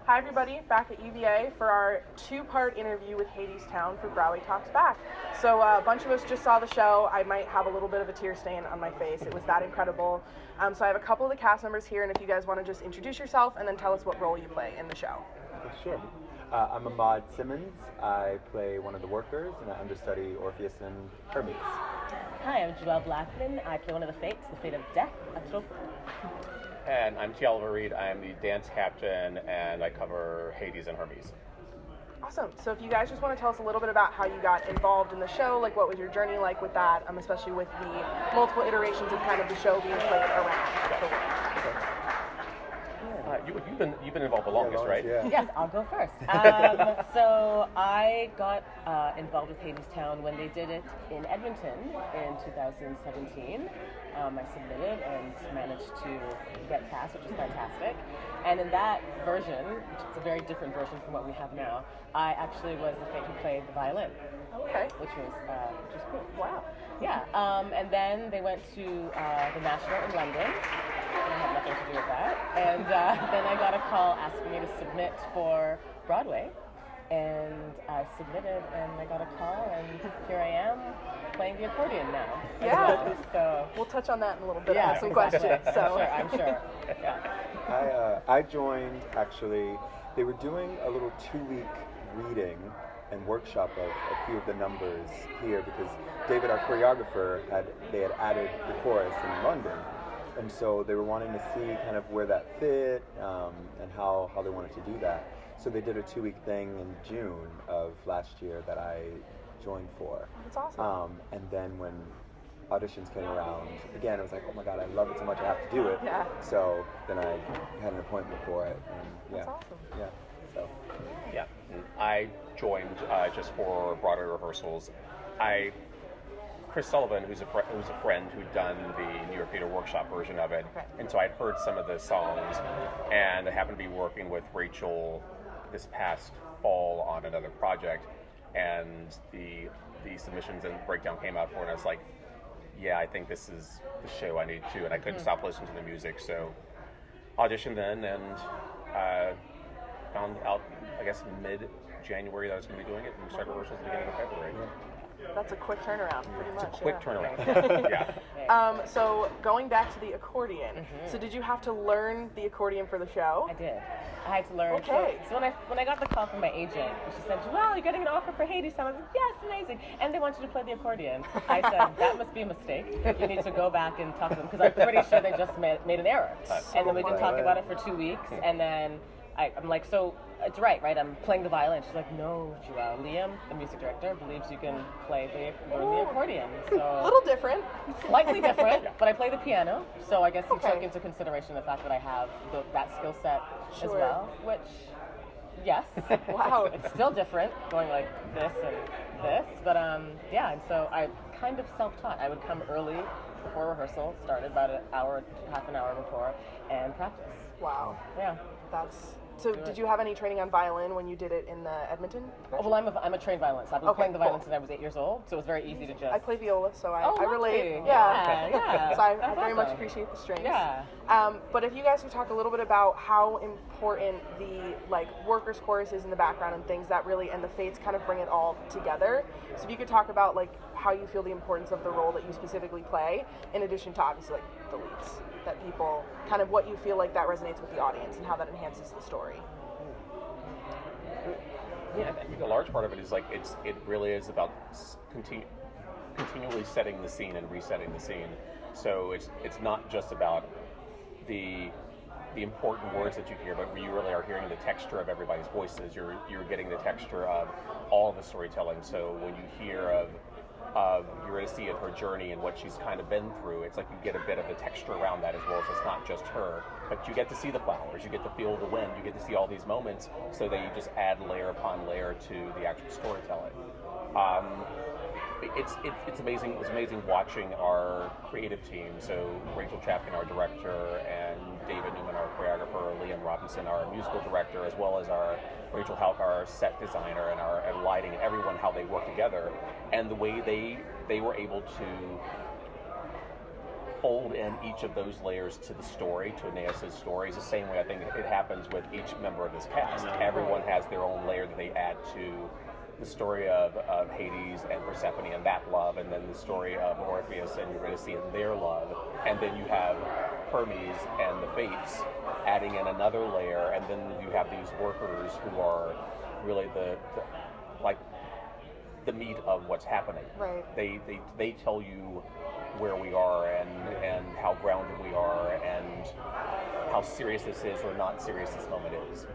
Hi everybody, back at UVA for our two-part interview with Hadestown for Broadway Talks Back. So a bunch of us just saw the show. I might have a little bit of a tear stain on my face. It was that incredible. So I have a couple of the cast members here, and if you guys want to just introduce yourself and then tell us what role you play in the show. Sure. I'm Ahmad Simmons. I play one of the workers, and I understudy Orpheus and Hermes. Hi, I'm Jewelle Blackman. I play one of the fates, the fate of death, Atropa. And I'm Reid. I'm the dance captain, and I cover Hades and Hermes. Awesome. So if you guys just want to tell us a little bit about how you got involved in the show, like what was your journey like with that, especially with the multiple iterations of kind of the show being played around the world. You've been involved the longest, right? Yeah. Yes, I'll go first. So I got involved with Hadestown when they did it in Edmonton in 2017. I submitted and managed to get cast, which is fantastic. And in that version, which is a very different version from what we have now, I actually was the fate who played the violin. Okay. Which was cool. Wow. Yeah. And then they went to the National in London. I had nothing to do with that. And then I got a call asking me to submit for Broadway. And I submitted, and I got a call, and here I am playing the accordion now. Yeah. So we'll touch on that in a little bit. Yeah, I have some questions. So I'm sure. Yeah. I joined, actually, they were doing a little 2-week reading and workshop of a few of the numbers here because David, our choreographer, they had added the chorus in London. And so they were wanting to see kind of where that fit and how they wanted to do that. So they did a 2-week thing in June of last year that I joined for. That's awesome. And then when auditions came around, again, I was like, oh my God, I love it so much, I have to do it. Yeah. So then I had an appointment for it. And yeah. That's awesome. Yeah. So. Yeah. I joined just for Broadway rehearsals. Chris Sullivan, who's a friend who'd done the New York Theater Workshop version of it, okay. And so I'd heard some of the songs, and I happened to be working with Rachel this past fall on another project, and the submissions and breakdown came out for it, and I was like, yeah, I think this is the show I need to, and I couldn't stop listening to the music, so auditioned then, and found out, I guess, mid-January that I was going to be doing it, and we started rehearsals at the beginning of February. That's a quick turnaround, pretty much. It's a quick turnaround. Yeah. So going back to the accordion, so did you have to learn the accordion for the show? I did. I had to learn. Okay. So when I got the call from my agent, she said, "Well, you're getting an offer for Hadestown." I was like, "Yes, amazing." And they want you to play the accordion. I said, "That must be a mistake. You need to go back and talk to them because I'm pretty sure they just made an error." And then we didn't talk about it for 2 weeks, and then I'm like, "So it's right? I'm playing the violin." She's like, "No, Jewelle. Liam, the music director, believes you can learn the accordion." So A little different. slightly different, but I play the piano, so I guess he Okay. took into consideration the fact that I have that skill set as Sure. well, which, yes. Wow. It's still different, going like this and this, but yeah, and so I kind of self-taught. I would come early before rehearsal, started about half an hour before, and practice. Wow. Yeah. So did you have any training on violin when you did it in the Edmonton? Oh, well, I'm a trained violinist. I've been Okay, playing the violin cool. since I was 8 years old, so it was very easy to just... I play viola, so I lovely. relate. Yeah. So I That's very much awesome. appreciate the strings. Yeah. But if you guys could talk a little bit about how important the workers' chorus is in the background and things that really, and the fates kind of bring it all together. So if you could talk about how you feel the importance of the role that you specifically play, in addition to obviously the leads, that people kind of what you feel like that resonates with the audience and how that enhances the story. Yeah, I think a large part of it is it really is about continually setting the scene and resetting the scene. So it's not just about the important words that you hear, but you really are hearing the texture of everybody's voices. You're getting the texture of all of the storytelling. So when you hear of you're going to see her journey and what she's kind of been through, it's like you get a bit of the texture around that as well. So it's not just her, but you get to see the flowers, you get to feel the wind, you get to see all these moments, so that you just add layer upon layer to the actual storytelling. It's amazing. It was amazing watching our creative team. So Rachel Chapkin, our director, and David Newman, our choreographer, Liam Robinson, our musical director, as well as our Rachel Halk, our set designer, and our lighting, and everyone, how they work together, and the way they were able to fold in each of those layers to the story, to Aeneas' story, is the same way I think it happens with each member of this cast. Everyone has their own layer that they add to the story of Hades and Persephone and that love, and then the story of Orpheus and Eurydice and their love, and then you have Hermes and the Fates adding in another layer, and then you have these workers who are really the meat of what's happening. Right. They tell you where we are and how grounded we are and how serious this is or not serious this moment is.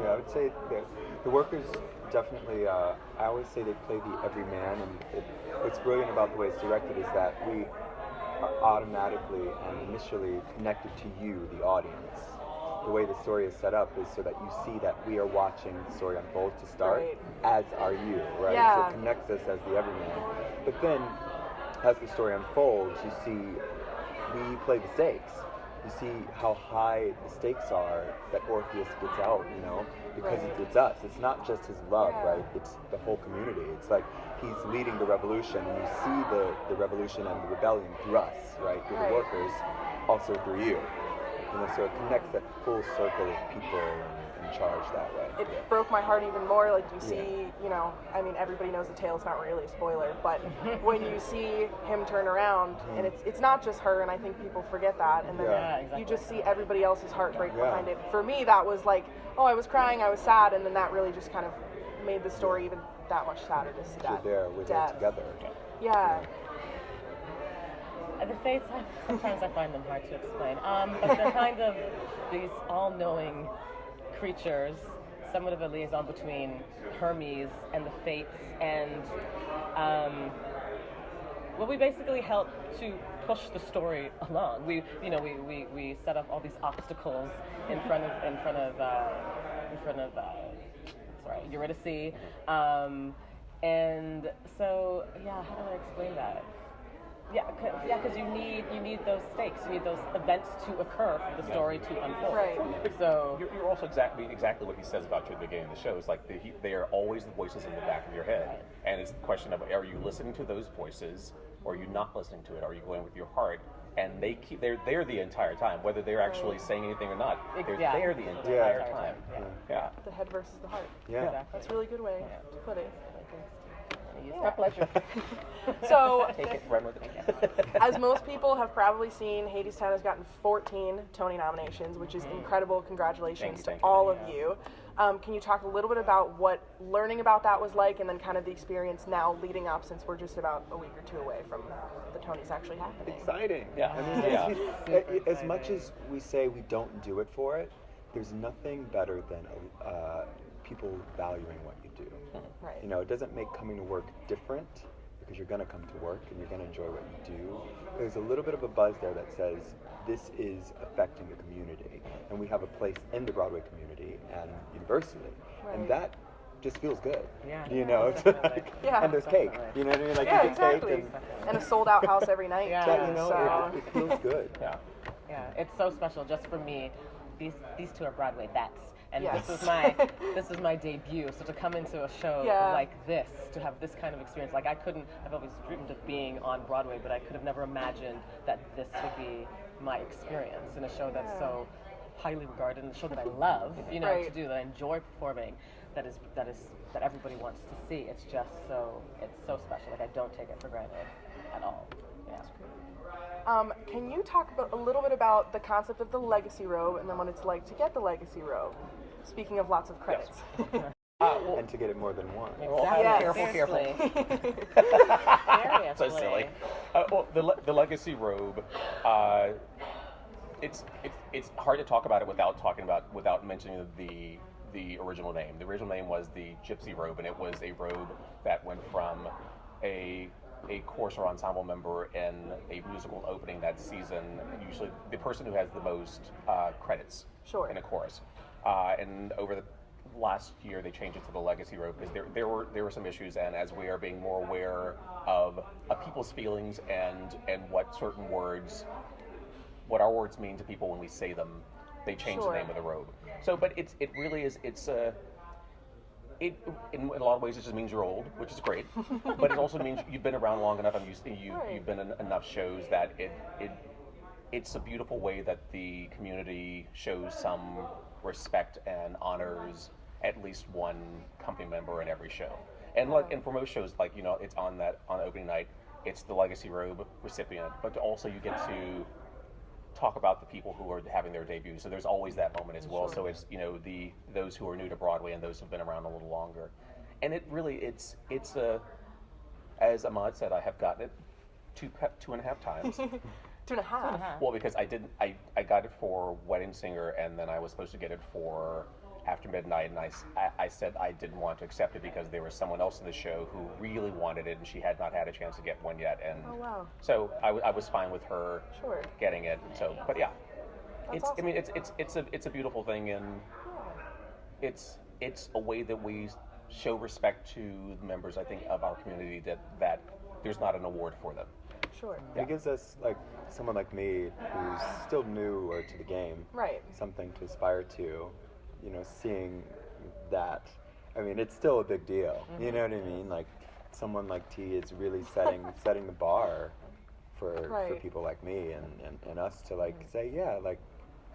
Yeah, I would say that the workers definitely, I always say they play the everyman, and what's brilliant about the way it's directed is that we are automatically and initially connected to you, the audience. The way the story is set up is so that you see that we are watching the story unfold to start, as are you, right? Yeah. So it connects us as the everyman. But then, as the story unfolds, you see we play the stakes. You see how high the stakes are that Orpheus gets out, because it's us. It's not just his love, right? It's the whole community. It's like he's leading the revolution, and you see the revolution and the rebellion through us, right? Through the workers, also through you. So it connects that full circle of people in charge that way. It broke my heart even more. Like you see, everybody knows the tale. It's not really a spoiler, but when you see him turn around, and it's not just her, and I think people forget that, and then you just see everybody else's heartbreak behind it. For me, that was like, I was crying, I was sad, and then that really just kind of made the story even that much sadder to see that. We're there together. Yeah. The fates, sometimes I find them hard to explain. But they're kind of these all-knowing creatures, somewhat of a liaison between Hermes and the fates, and we basically help to push the story along. We set up all these obstacles in front of Eurydice, and so how do I explain that? Because you need those stakes, you need those events to occur for the story to unfold. Right. So you're also exactly what he says about you at the beginning of the show. It's like they are always the voices in the back of your head, and it's the question of, are you listening to those voices, or are you not listening to it? Are you going with your heart? And they're there the entire time, whether they're actually saying anything or not. They're there the entire time. Yeah. The head versus the heart. Yeah. Exactly. That's a really good way to put it. It's my pleasure. So, Take it, run with it. as most people have probably seen, Hadestown has gotten 14 Tony nominations, which is incredible. Congratulations to all of you. Can you talk a little bit about what learning about that was like, and then kind of the experience now leading up, since we're just about a week or two away from the Tonys actually happening? Exciting. Yeah. As much as we say we don't do it for it, there's nothing better than people valuing what you do. Right. It doesn't make coming to work different, because you're going to come to work and you're going to enjoy what you do. There's a little bit of a buzz there that says this is affecting the community, and we have a place in the Broadway community and universally, and that just feels good. Yeah. It's like, and there's cake. You know what I mean? Like you get exactly. cake And a sold-out house every night. it feels good. Yeah, it's so special just for me. These two are Broadway vets. And Yes. this was my debut. So to come into a show like this, to have this kind of experience, like I've always dreamed of being on Broadway, but I could have never imagined that this would be my experience in a show that's so highly regarded, and a show that I love, to do, that I enjoy performing, that everybody wants to see. It's so special. Like, I don't take it for granted at all. Yeah. Can you talk a little bit about the concept of the legacy robe, and then what it's like to get the legacy robe? Speaking of lots of credits. And to get it more than one. Careful. So silly. The legacy robe. It's hard to talk about it without mentioning the original name. The original name was the Gypsy Robe, and it was a robe that went from a chorus or ensemble member in a musical opening that season, usually the person who has the most credits in a chorus. And over the last year, they changed it to the legacy robe because there were some issues, and as we are being more aware of people's feelings and what certain words, what our words mean to people when we say them, they changed the name of the robe. So, but it really is, it's it in a lot of ways it just means you're old, which is great, but it also means you've been around long enough and you've been in enough shows that it's a beautiful way that the community shows some respect and honors at least one company member in every show. And and for most shows, like, you know, it's on opening night, it's the Legacy Robe recipient, but also you get to talk about the people who are having their debut. So there's always that moment as well. So it's, you know, those who are new to Broadway and those who've been around a little longer. And it really, it's as Ahmad said, I have gotten it two and a half times. 2.5. Well, because I got it for Wedding Singer, and then I was supposed to get it for After Midnight, and I said I didn't want to accept it because there was someone else in the show who really wanted it, and she had not had a chance to get one yet. And so I was fine with her getting it. So, but yeah, it's awesome. I mean, it's a beautiful thing, and it's a way that we show respect to the members, I think, of our community that there's not an award for them. Sure. It gives us, like, someone like me who's still new or to the game, something to aspire to. You know, seeing that, I mean, it's still a big deal. You know what I mean? Like, someone like T is really setting the bar for people like me and us to, like, say, yeah, like,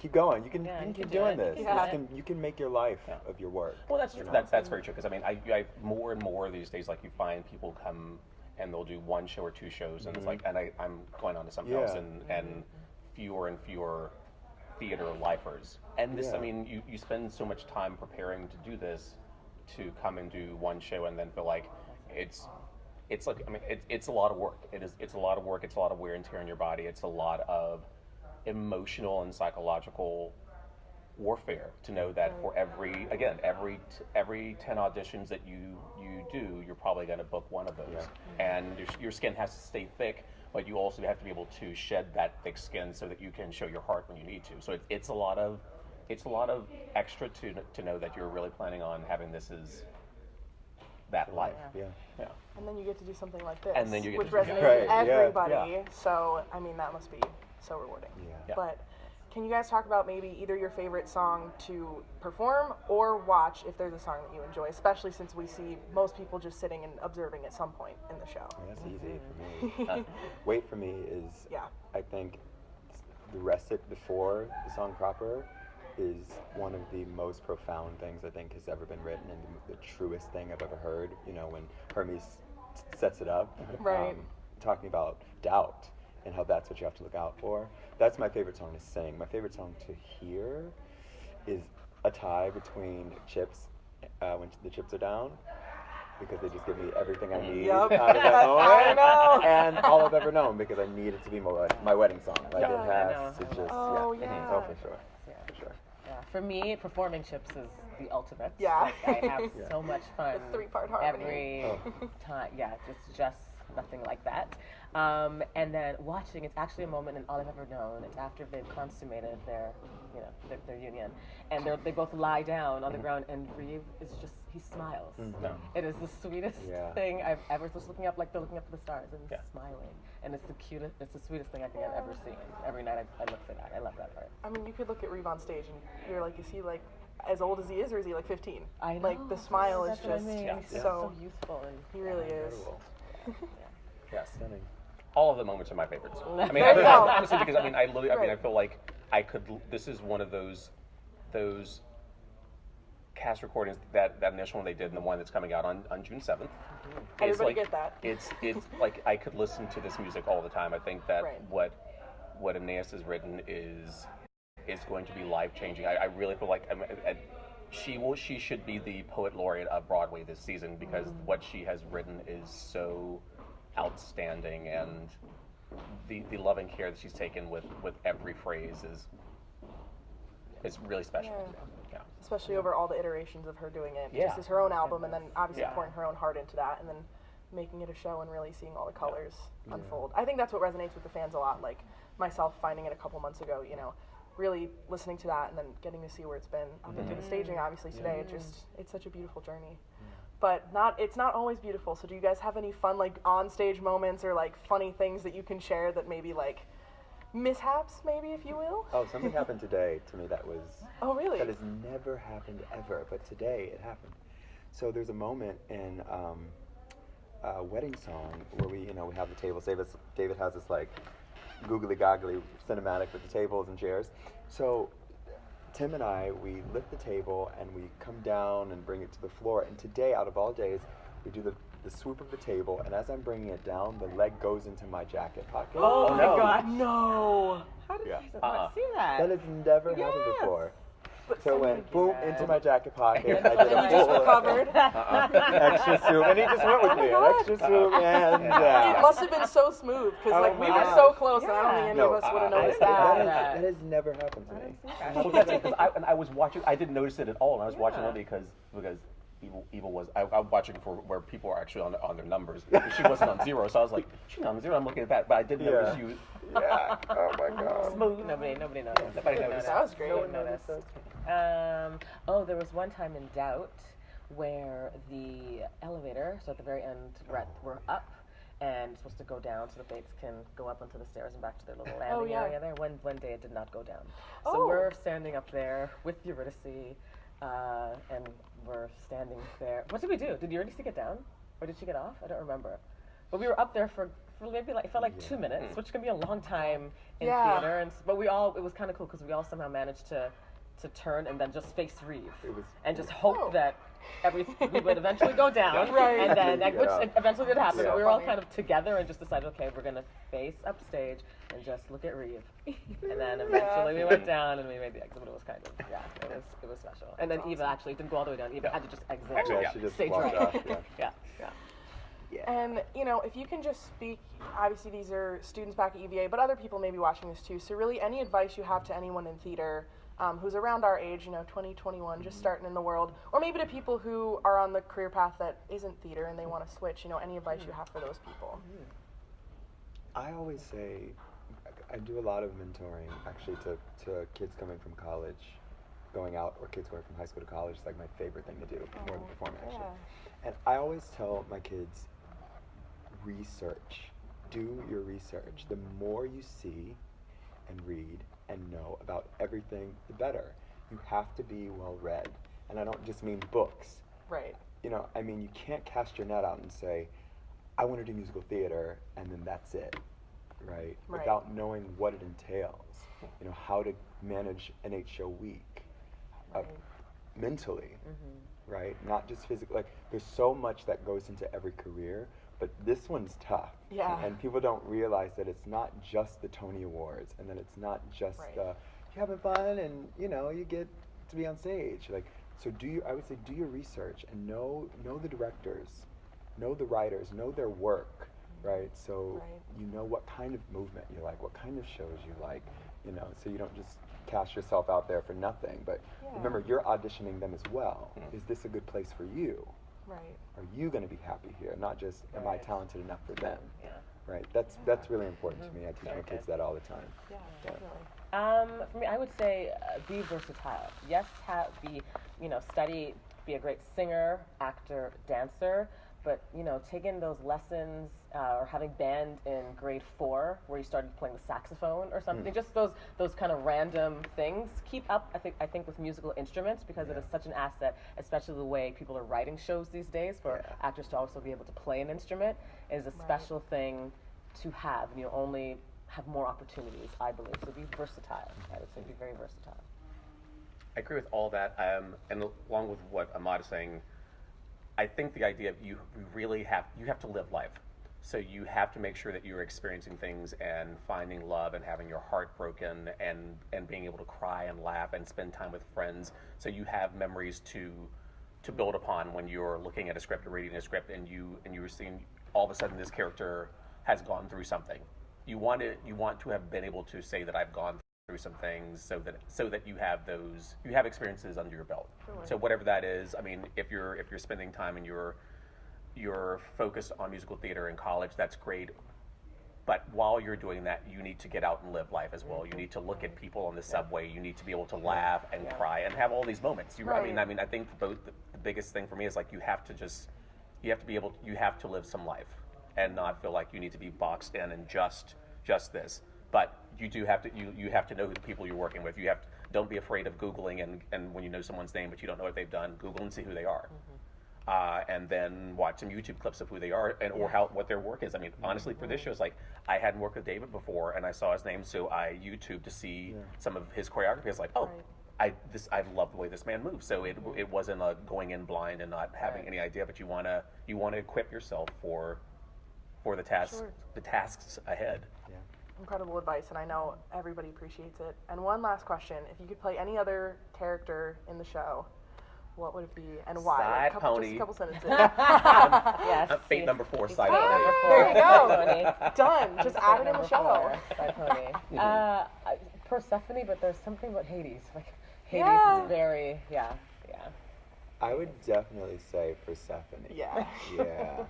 keep going. You can keep doing this. You can make your life of your work. Well, that's very true, because I mean, I more and more these days, like, you find people come and they'll do one show or two shows, and it's like, and I'm going on to something else, and fewer and fewer theater lifers. And this, I mean, you spend so much time preparing to do this, to come and do one show and then feel like it's like, I mean, it's a lot of work. It's a lot of work. It's a lot of wear and tear on your body. It's a lot of emotional and psychological warfare to know that for every 10 auditions that you do, you're probably going to book one of those. And your skin has to stay thick, but you also have to be able to shed that thick skin so that you can show your heart when you need to. So it's a lot of extra to know that you're really planning on having this as that life. Yeah. And then you get to do something like this, and then you get which to resonates with everybody. So I mean, that must be so rewarding. But can you guys talk about maybe either your favorite song to perform or watch if there's a song that you enjoy, especially since we see most people just sitting and observing at some point in the show? That's easy for me. Wait for Me is, I think, the rest it before the song proper is one of the most profound things I think has ever been written, and the truest thing I've ever heard. You know, when Hermes sets it up, talking about doubt and how that's what you have to look out for. That's my favorite song to sing. My favorite song to hear is a tie between Chips, when the chips are down, because they just give me everything I need out of that moment. I know. And All I've Ever Known, because I need it to be my wedding song. Like, it has to just, Oh, for sure. For sure. Yeah. For me, performing Chips is the ultimate. Yeah. Like, I have so much fun. The 3-part harmony. Every time. Yeah, it's just nothing like that. And then watching, it's actually a moment in All I've Ever Known. It's after they've consummated their union, and they both lie down on the ground, and Reid is just, he smiles. It is the sweetest thing I've ever, just looking up, like they're looking up at the stars and smiling, and it's the sweetest thing I think I've ever seen. Every night I look for that. I love that part. I mean, you could look at Reid on stage and you're like, is he like as old as he is, or is he like 15? I know. Like, the smile is That's what I just mean. He's so youthful. And he really is. Yes, stunning. All of the moments are my favorites. I mean, There you go. honestly, because I mean, I feel like I could. This is one of those cast recordings, that initial one they did, and the one that's coming out on June 7th. Everybody get that. It's like I could listen to this music all the time. I think that what Anais has written is going to be life changing. I really feel like she should be the poet laureate of Broadway this season, because what she has written is so outstanding, and the loving care that she's taken with every phrase is really special. Yeah. Especially over all the iterations of her doing it just as her own album, and then obviously pouring her own heart into that, and then making it a show and really seeing all the colors unfold. I think that's what resonates with the fans a lot. Like myself finding it a couple months ago, really listening to that and then getting to see where it's been up into the staging obviously today. It's such a beautiful journey. But it's not always beautiful. So do you guys have any fun, like, on stage moments or like funny things that you can share that maybe like mishaps, maybe, if you will? Oh, something happened today to me that was... Oh, really? That has never happened ever, but today it happened. So there's a moment in Wedding Song where we have the tables. David has this like googly goggly cinematic with the tables and chairs. So Tim and I, we lift the table and we come down and bring it to the floor. And today, out of all days, we do the swoop of the table, and as I'm bringing it down, the leg goes into my jacket pocket. Oh my God! No. How did you not see that? That has never happened before. But So it went boom into my jacket pocket. I did and you just recovered. extra swoop, and he just went with me. An extra swoop, and It must have been so smooth because like we were so close, and I don't think any of us would have noticed that. That has never happened to me. Well, that's it, because I was watching. I didn't notice it at all, and I was watching only because Evil was. I'm watching for where people are actually on their numbers. She wasn't on zero, so I was like, she's on zero. I'm looking at that, but I didn't notice you. Yeah. Oh my God. Smooth. Nobody noticed. Nobody noticed. That was great. No one noticed. There was one time in Doubt where the elevator, so at the very end, we're up and it's supposed to go down so the Fates can go up onto the stairs and back to their little landing area there. One day it did not go down. So we're standing up there with Eurydice, and we're standing there. What did we do? Did Eurydice get down? Or did she get off? I don't remember. But we were up there for maybe it felt like 2 minutes, which can be a long time in theater. But it was kind of cool because we all somehow managed to turn and then just face Reid and just hope that we would eventually go down, and then which eventually did happen. We were all kind of together and just decided, okay, we're gonna face upstage and just look at Reid, and then eventually we went down and we made the exit. But it was kind of it was special. And then Eva actually didn't go all the way down. Eva had to just exit. She just stage walked right. off, Yeah. And if you can just speak, obviously these are students back at UVA, but other people may be watching this too. So really, any advice you have to anyone in theater who's around our age, 20, 21, just starting in the world, or maybe to people who are on the career path that isn't theater and they want to switch, any advice you have for those people? I always say, I do a lot of mentoring actually to kids coming from college, going out, or kids going from high school to college. It's like my favorite thing to do, more than performing actually. And I always tell my kids, research. Do your research. The more you see and read and know about everything, the better. You have to be well read. And I don't just mean books. Right. You can't cast your net out and say, I want to do musical theater, and then that's it, right? Without knowing what it entails. How to manage an 8-show week mentally, right? Not just physically. Like, there's so much that goes into every career, but this one's tough. Yeah. And people don't realize that it's not just the Tony Awards, and that it's not just you're having fun and you get to be on stage. Like, so I would say do your research and know the directors, know the writers, know their work, right? So you know what kind of movement you like, what kind of shows you like, so you don't just cast yourself out there for nothing. But remember, you're auditioning them as well. Is this a good place for you? Right. Are you going to be happy here? Not just, am I talented enough for them? Right. That's really important to me. I teach my kids that all the time. Yeah, definitely. For me, I would say be versatile. Yes, study, be a great singer, actor, dancer, but taking those lessons or having band in grade 4 where you started playing the saxophone or something, just those kind of random things. Keep up, I think, with musical instruments because it is such an asset, especially the way people are writing shows these days. For actors to also be able to play an instrument is a special thing to have, and you'll only have more opportunities, I believe. So be versatile. I would say be very versatile. I agree with all that, and along with what Ahmad is saying, I think the idea of you have to live life. So you have to make sure that you're experiencing things and finding love and having your heart broken and being able to cry and laugh and spend time with friends. So you have memories to build upon when you're looking at a script or reading a script and you're seeing all of a sudden this character has gone through something. You want to have been able to say that I've gone through some things so that you have experiences under your belt. So whatever that is, if you're spending time and you're focused on musical theater in college, that's great. But while you're doing that, you need to get out and live life as well. You need to look at people on the subway. You need to be able to laugh and cry and have all these moments. I think the biggest thing for me is like you have to live some life and not feel like you need to be boxed in and just this. But you do have to you have to know who the people you're working with. Don't be afraid of Googling and when you know someone's name but you don't know what they've done, Google and see who they are. and then watch some YouTube clips of who they are and or what their work is. I mean, honestly, for this show, it's like I hadn't worked with David before, and I saw his name, so I YouTube to see some of his choreography. It's like, oh. I love the way this man moves. So it wasn't a going in blind and not having any idea, but you wanna equip yourself for the tasks ahead. Yeah. Incredible advice, and I know everybody appreciates it. And one last question: if you could play any other character in the show, what would it be and why? Side Just pony. a couple sentences. Yes. Fate number 4, side Fate pony. number 4. There you go. Side pony. Done. Just add it in the show. Side pony. Persephone, but there's something about Hades. Like Hades is very, yeah. I would definitely say Persephone. Yeah. Yeah.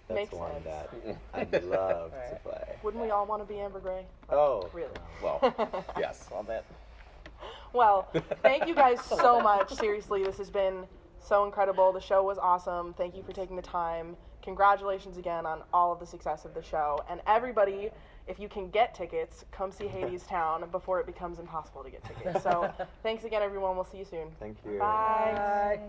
That's Makes one sense. that I'd love to play. Wouldn't we all want to be Amber Gray? Oh. Really? Well, yes. Love it. Well, thank you guys so much. Seriously, this has been so incredible. The show was awesome. Thank you for taking the time. Congratulations again on all of the success of the show. And everybody, if you can get tickets, come see Hadestown before it becomes impossible to get tickets. So thanks again, everyone. We'll see you soon. Thank you. Bye.